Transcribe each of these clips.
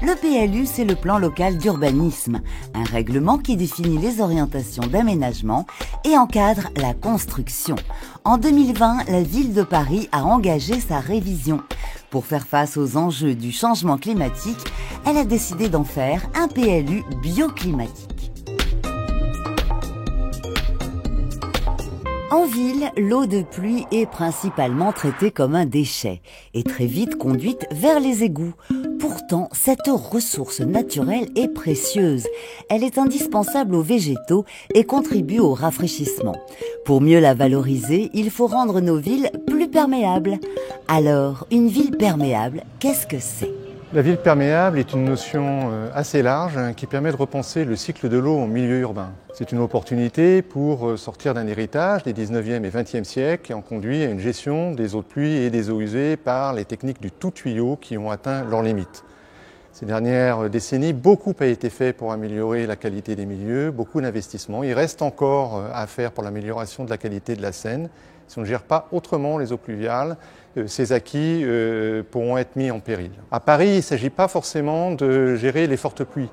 Le PLU, c'est le plan local d'urbanisme, un règlement qui définit les orientations d'aménagement et encadre la construction. En 2020, la ville de Paris a engagé sa révision. Pour faire face aux enjeux du changement climatique, elle a décidé d'en faire un PLU bioclimatique. En ville, l'eau de pluie est principalement traitée comme un déchet et très vite conduite vers les égouts. Pourtant, cette ressource naturelle est précieuse. Elle est indispensable aux végétaux et contribue au rafraîchissement. Pour mieux la valoriser, il faut rendre nos villes plus perméables. Alors, une ville perméable, qu'est-ce que c'est ? La ville perméable est une notion assez large qui permet de repenser le cycle de l'eau en milieu urbain. C'est une opportunité pour sortir d'un héritage des 19e et 20e siècles qui ont conduit à une gestion des eaux de pluie et des eaux usées par les techniques du tout tuyau qui ont atteint leurs limites. Ces dernières décennies, beaucoup a été fait pour améliorer la qualité des milieux, beaucoup d'investissements. Il reste encore à faire pour l'amélioration de la qualité de la Seine. Si on ne gère pas autrement les eaux pluviales, ces acquis pourront être mis en péril. À Paris, il ne s'agit pas forcément de gérer les fortes pluies.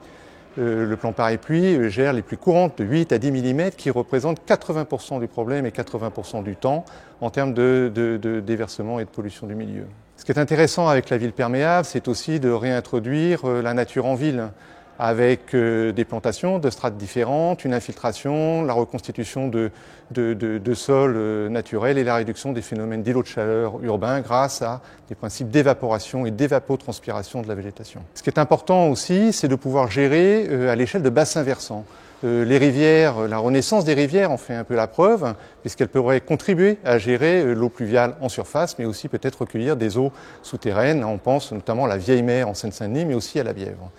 Le plan Paris-Pluie gère les plus courantes de 8 à 10 mm qui représentent 80% du problème et 80% du temps en termes de déversement et de pollution du milieu. Ce qui est intéressant avec la ville perméable, c'est aussi de réintroduire la nature en ville avec des plantations de strates différentes, une infiltration, la reconstitution de sols naturels et la réduction des phénomènes d'îlots de chaleur urbains grâce à des principes d'évaporation et d'évapotranspiration de la végétation. Ce qui est important aussi, c'est de pouvoir gérer à l'échelle de bassins versants. Les rivières, la renaissance des rivières en fait un peu la preuve, puisqu'elles pourraient contribuer à gérer l'eau pluviale en surface, mais aussi peut-être recueillir des eaux souterraines. On pense notamment à la Vieille Mer en Seine-Saint-Denis, mais aussi à la Bièvre.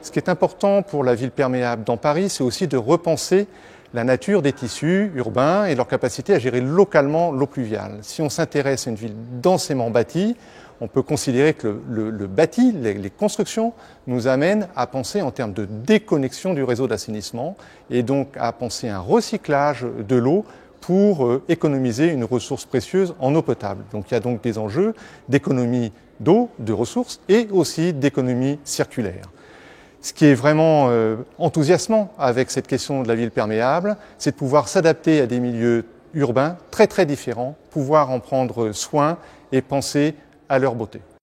Ce qui est important pour la ville perméable dans Paris, c'est aussi de repenser la nature des tissus urbains et leur capacité à gérer localement l'eau pluviale. Si on s'intéresse à une ville densément bâtie, on peut considérer que le bâti, les constructions, nous amènent à penser en termes de déconnexion du réseau d'assainissement et donc à penser un recyclage de l'eau pour économiser une ressource précieuse en eau potable. Donc il y a donc des enjeux d'économie d'eau, de ressources et aussi d'économie circulaire. Ce qui est vraiment enthousiasmant avec cette question de la ville perméable, c'est de pouvoir s'adapter à des milieux urbains très différents, pouvoir en prendre soin et penser à leur beauté.